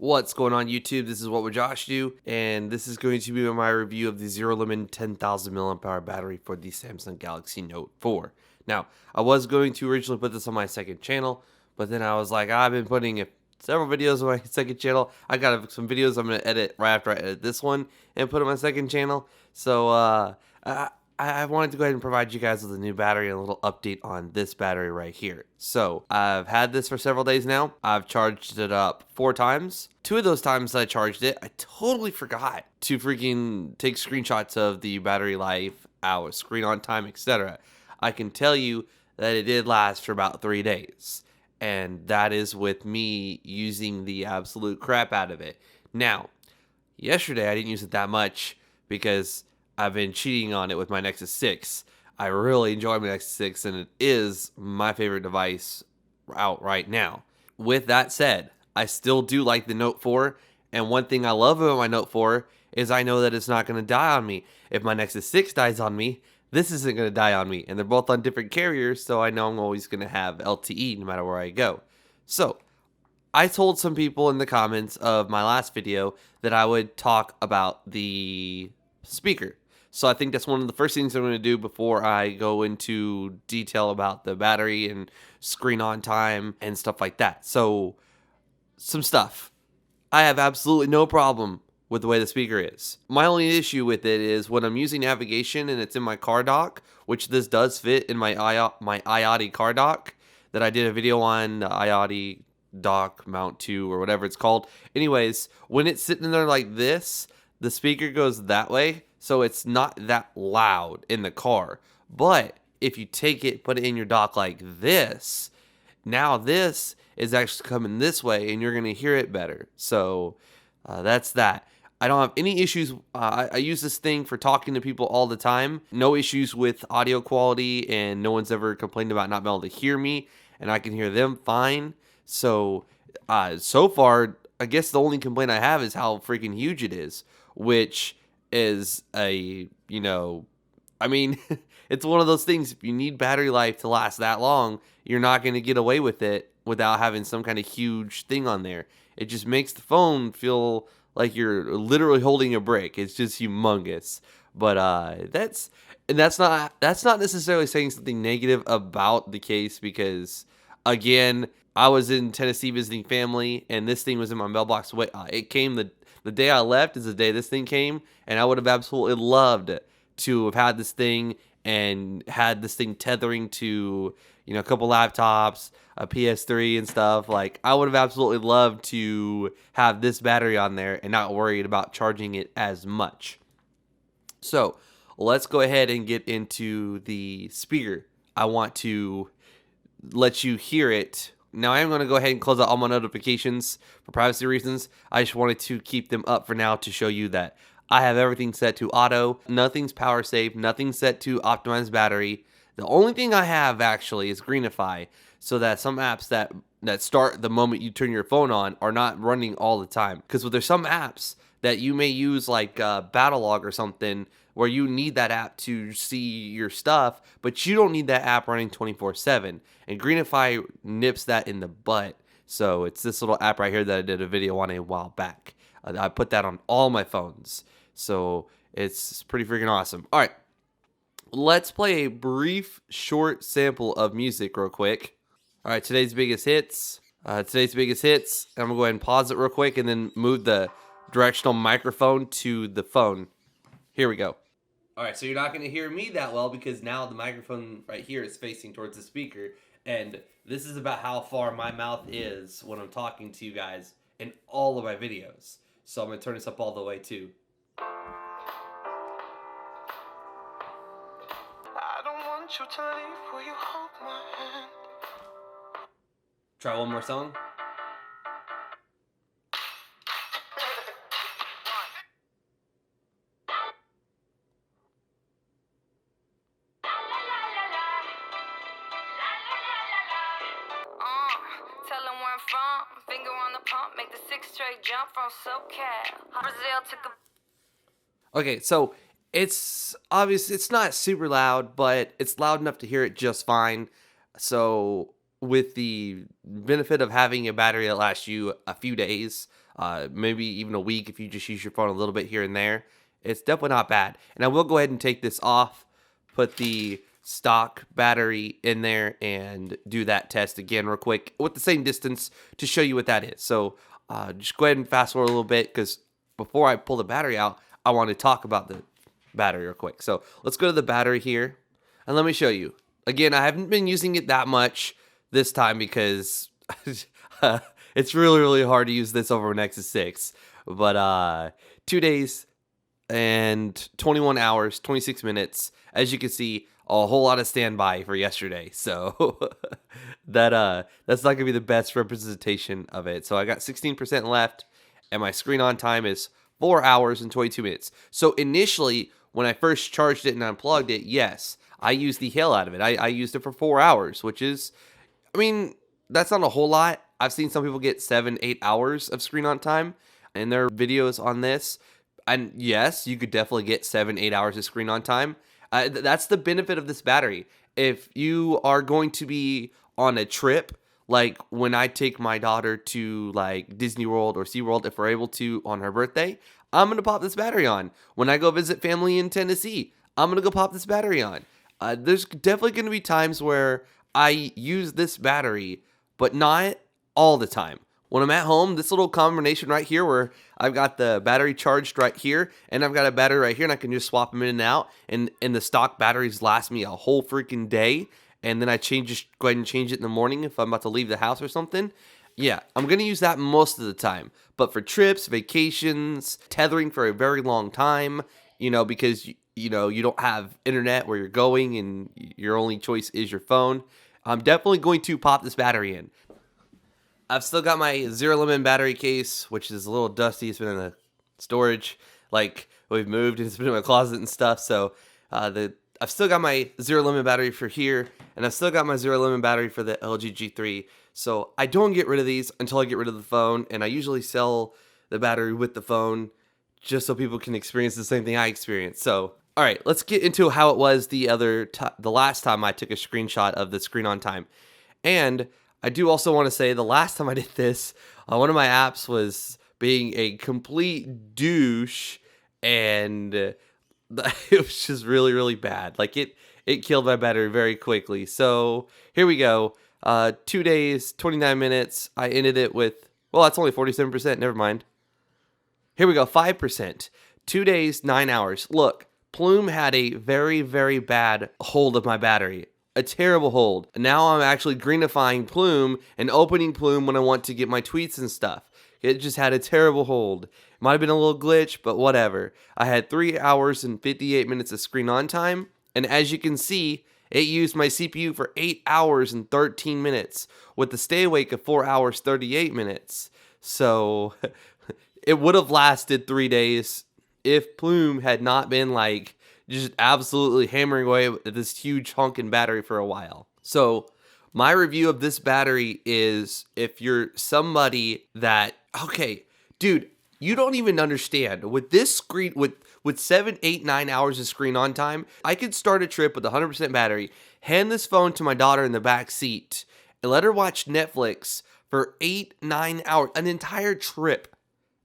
What's going on YouTube? This is What Would Josh Do, and this is going to be my review of the Zerolemon 10,000 mAh battery for the Samsung Galaxy Note 4. Now, I was going to originally put this on my second channel, but then I was like, I've been putting several videos on my second channel. I got some videos I'm going to edit right after I edit this one and put on my second channel. So, I wanted to go ahead and provide you guys with a new battery and a little update on this battery right here. So I've had this for several days now. I've charged it up 4 times. 2 of those times that I charged it, I totally forgot to freaking take screenshots of the battery life, hours, screen on time, etc. I can tell you that it did last for about 3 days. And that is with me using the absolute crap out of it. Now, yesterday I didn't use it that much because I've been cheating on it with my Nexus 6. I really enjoy my Nexus 6, and it is my favorite device out right now. With that said, I still do like the Note 4, and one thing I love about my Note 4 is I know that it's not going to die on me. If my Nexus 6 dies on me, this isn't going to die on me, and they're both on different carriers, so I know I'm always going to have LTE no matter where I go. So, I told some people in the comments of my last video that I would talk about the speaker. So I think that's one of the first things I'm going to do before I go into detail about the battery and screen on time and stuff like that. So, some stuff. I have absolutely no problem with the way the speaker is. My only issue with it is when I'm using navigation and it's in my car dock, which this does fit in my iOtti car dock that I did a video on, the iOtti dock mount 2 or whatever it's called. Anyways, when it's sitting there like this, the speaker goes that way. So it's not that loud in the car. But if you take it, put it in your dock like this, now this is actually coming this way and you're going to hear it better. So that's that. I don't have any issues. I use this thing for talking to people all the time. No issues with audio quality, and no one's ever complained about not being able to hear me, and I can hear them fine. So, so far, I guess the only complaint I have is how freaking huge it is, which is I mean, it's one of those things. If you need battery life to last that long, you're not going to get away with it without having some kind of huge thing on there. It just makes the phone feel like you're literally holding a brick. It's just humongous. But that's not necessarily saying something negative about the case, because again, I was in Tennessee visiting family, and this thing was in my mailbox. It came the day I left is the day this thing came, and I would have absolutely loved to have had this thing and had this thing tethering to, a couple laptops, a PS3 and stuff. Like, I would have absolutely loved to have this battery on there and not worried about charging it as much. So, let's go ahead and get into the speaker. I want to let you hear it. Now, I am going to go ahead and close out all my notifications for privacy reasons. I just wanted to keep them up for now to show you that I have everything set to auto. Nothing's power safe. Nothing's set to optimized battery. The only thing I have actually is Greenify, so that some apps that start the moment you turn your phone on are not running all the time. Because there's some apps that you may use, like Battlelog or something, where you need that app to see your stuff, but you don't need that app running 24/7. And Greenify nips that in the butt. So it's this little app right here that I did a video on a while back. I put that on all my phones. So it's pretty freaking awesome. All right. Let's play a brief, short sample of music real quick. All right, today's biggest hits. I'm going to go ahead and pause it real quick and then move the directional microphone to the phone. Here we go. All right, so you're not going to hear me that well because now the microphone right here is facing towards the speaker. And this is about how far my mouth is when I'm talking to you guys in all of my videos. So I'm going to turn this up all the way too. I don't want you to leave. Will you hold my hand? Try one more song. Tell them where I'm from. Finger on the pump, make the 6 straight jump from SoCal. Brazil took a... Okay, so it's obvious it's not super loud, but it's loud enough to hear it just fine. So with the benefit of having a battery that lasts you a few days, maybe even a week if you just use your phone a little bit here and there. It's definitely not bad. And I will go ahead and take this off, put the stock battery in there, and do that test again real quick with the same distance to show you what that is. So just go ahead and fast forward a little bit, because before I pull the battery out, I want to talk about the battery real quick. So let's go to the battery here, and let me show you. Again, I haven't been using it that much this time because it's really, really hard to use this over an Nexus 6. But 2 days and 21 hours, 26 minutes. As you can see, a whole lot of standby for yesterday. So that's not gonna be the best representation of it. So I got 16% left, and my screen on time is 4 hours and 22 minutes. So initially, when I first charged it and unplugged it, yes, I used the hell out of it. I used it for 4 hours, which is, I mean, that's not a whole lot. I've seen some people get 7-8 hours of screen on time in their videos on this. And yes, you could definitely get 7-8 hours of screen on time. That's the benefit of this battery. If you are going to be on a trip, like when I take my daughter to like Disney World or SeaWorld, if we're able to on her birthday, I'm going to pop this battery on. When I go visit family in Tennessee, I'm going to go pop this battery on. There's definitely going to be times where I use this battery, but not all the time. When I'm at home, this little combination right here where I've got the battery charged right here, and I've got a battery right here, and I can just swap them in and out, and the stock batteries last me a whole freaking day, and then go ahead and change it in the morning if I'm about to leave the house or something. Yeah, I'm going to use that most of the time. But for trips, vacations, tethering for a very long time, because you don't have internet where you're going and your only choice is your phone, I'm definitely going to pop this battery in. I've still got my Zerolemon battery case, which is a little dusty. It's been in the storage, like we've moved, and it's been in my closet and stuff. So I've still got my Zerolemon battery for here, and I've still got my Zerolemon battery for the LG G3. So I don't get rid of these until I get rid of the phone, and I usually sell the battery with the phone just so people can experience the same thing I experienced. So, all right, let's get into how it was the last time I took a screenshot of the screen on time. And I do also want to say the last time I did this, one of my apps was being a complete douche, and it was just really, really bad. Like it killed my battery very quickly. So here we go. 2 days, 29 minutes. I ended it with, well, that's only 47%. Never mind. Here we go. 5%. 2 days, 9 hours. Look, Plume had a very, very bad hold of my battery. A terrible hold. Now I'm actually greenifying Plume and opening Plume when I want to get my tweets and stuff. It just had a terrible hold. Might have been a little glitch, but whatever. I had 3 hours and 58 minutes of screen on time, and as you can see, it used my CPU for 8 hours and 13 minutes, with the stay awake of 4 hours 38 minutes. So it would have lasted 3 days if Plume had not been like just absolutely hammering away at this huge honking battery for a while. So my review of this battery is, if you're somebody that, okay, dude, you don't even understand. With this screen, with 7, 8, 9 hours of screen on time, I could start a trip with 100% battery, hand this phone to my daughter in the back seat, and let her watch Netflix for 8, 9 hours, an entire trip.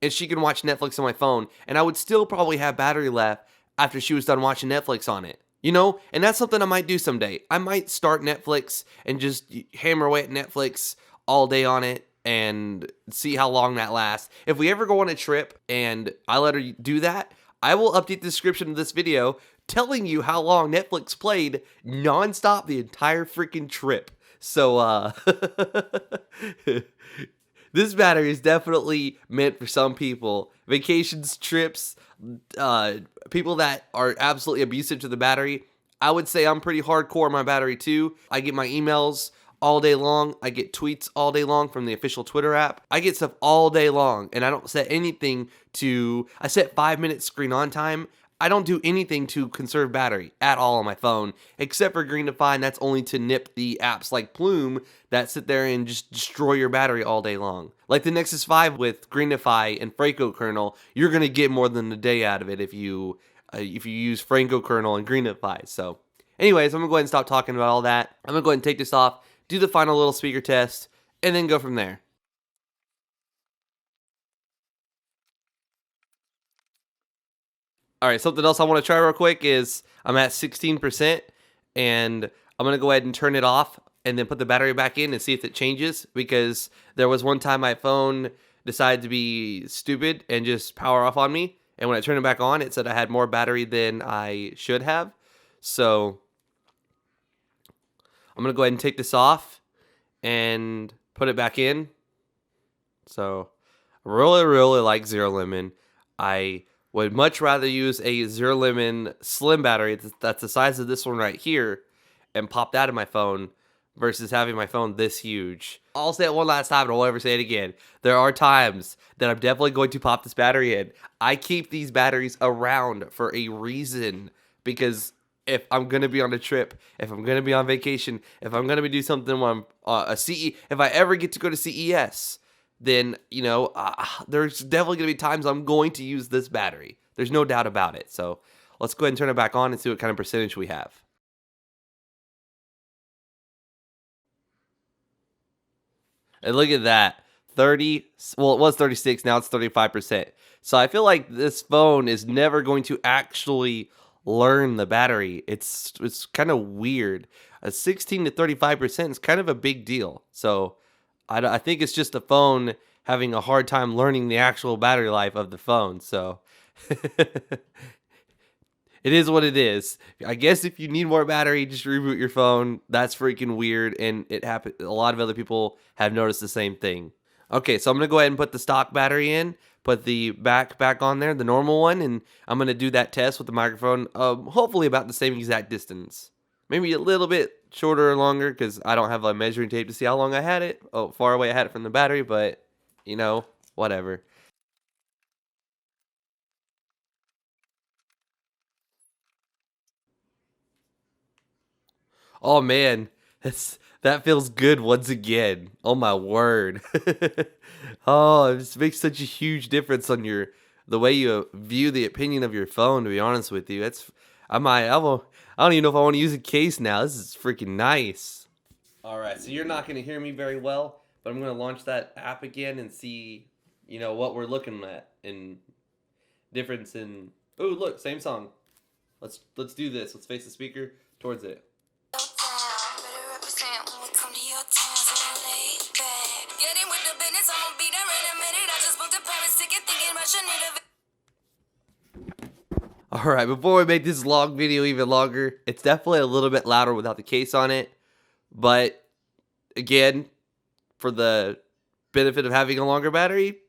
And she can watch Netflix on my phone, and I would still probably have battery left after she was done watching Netflix on it. And that's something I might do someday. I might start Netflix and just hammer away at Netflix all day on it and see how long that lasts. If we ever go on a trip and I let her do that, I will update the description of this video telling you how long Netflix played nonstop the entire freaking trip. So, this battery is definitely meant for some people. Vacations, trips, people that are absolutely abusive to the battery. I would say I'm pretty hardcore on my battery too. I get my emails all day long. I get tweets all day long from the official Twitter app. I get stuff all day long, and I don't set anything to, I set 5 minutes screen on time. I don't do anything to conserve battery at all on my phone, except for Greenify, and that's only to nip the apps like Plume that sit there and just destroy your battery all day long. Like the Nexus 5 with Greenify and Franco kernel, you're going to get more than a day out of it if you use Franco kernel and Greenify. So anyways, I'm going to go ahead and stop talking about all that. I'm going to go ahead and take this off, do the final little speaker test, and then go from there. All right, something else I want to try real quick is I'm at 16%, and I'm going to go ahead and turn it off and then put the battery back in and see if it changes, because there was one time my phone decided to be stupid and just power off on me, and when I turned it back on, it said I had more battery than I should have. So I'm going to go ahead and take this off and put it back in. So I really like Zerolemon. I would much rather use a Zerolemon slim battery that's the size of this one right here and pop that in my phone versus having my phone this huge. I'll say it one last time and I won't ever say it again. There are times that I'm definitely going to pop this battery in. I keep these batteries around for a reason, because if I'm going to be on a trip, if I'm going to be on vacation, if I'm going to be doing something when I'm if I ever get to go to CES, then, there's definitely going to be times I'm going to use this battery. There's no doubt about it. So let's go ahead and turn it back on and see what kind of percentage we have. And look at that. 30, well, it was 36, now it's 35%. So I feel like this phone is never going to actually learn the battery. It's kind of weird. A 16 to 35% is kind of a big deal. So I think it's just the phone having a hard time learning the actual battery life of the phone. So it is what it is. I guess if you need more battery, just reboot your phone. That's freaking weird, and it happened. A lot of other people have noticed the same thing. Okay, so I'm gonna go ahead and put the stock battery in, put the back on there, the normal one, and I'm gonna do that test with the microphone. Hopefully about the same exact distance, maybe a little bit shorter or longer, because I don't have a measuring tape to see how long I had it. Oh, far away I had it from the battery, but whatever. Oh man, that feels good once again. Oh my word. Oh, it just makes such a huge difference on the way you view the opinion of your phone, to be honest with you. I don't even know if I want to use a case now. This is freaking nice. All right, so you're not going to hear me very well, but I'm going to launch that app again and see, what we're looking at in difference in. Oh, look, same song. Let's do this. Let's face the speaker towards it. Alright, before we make this long video even longer, it's definitely a little bit louder without the case on it. But, again, for the benefit of having a longer battery,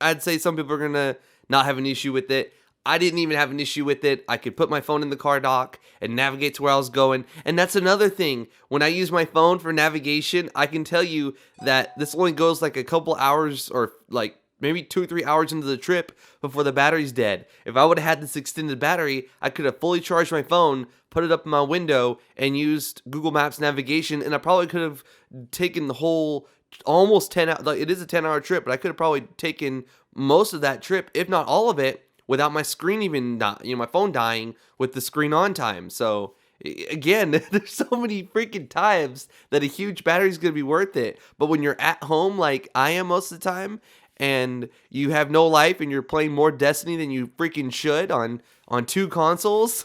I'd say some people are going to not have an issue with it. I didn't even have an issue with it. I could put my phone in the car dock and navigate to where I was going. And that's another thing. When I use my phone for navigation, I can tell you that this only goes like a couple hours, or like maybe 2 or 3 hours into the trip before the battery's dead. If I would have had this extended battery, I could have fully charged my phone, put it up in my window, and used Google Maps navigation, and I probably could have taken the whole almost 10 hours. Like, it is a 10-hour trip, but I could have probably taken most of that trip, if not all of it, without my screen even my phone dying with the screen on time. So again, there's so many freaking times that a huge battery is going to be worth it. But when you're at home like I am most of the time, and you have no life and you're playing more Destiny than you freaking should on 2 consoles,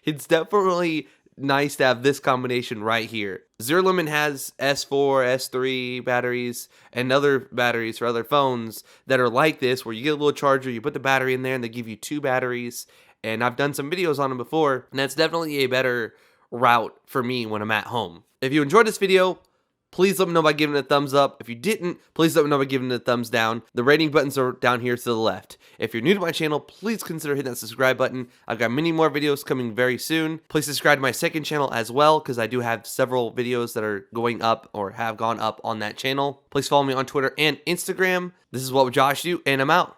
it's definitely nice to have this combination right here. Zerolemon has S4, S3 batteries and other batteries for other phones that are like this, where you get a little charger, you put the battery in there, and they give you 2 batteries. And I've done some videos on them before, and that's definitely a better route for me when I'm at home. If you enjoyed this video, please let me know by giving it a thumbs up. If you didn't, please let me know by giving it a thumbs down. The rating buttons are down here to the left. If you're new to my channel, please consider hitting that subscribe button. I've got many more videos coming very soon. Please subscribe to my second channel as well, because I do have several videos that are going up or have gone up on that channel. Please follow me on Twitter and Instagram. This is What Would Josh Do, and I'm out.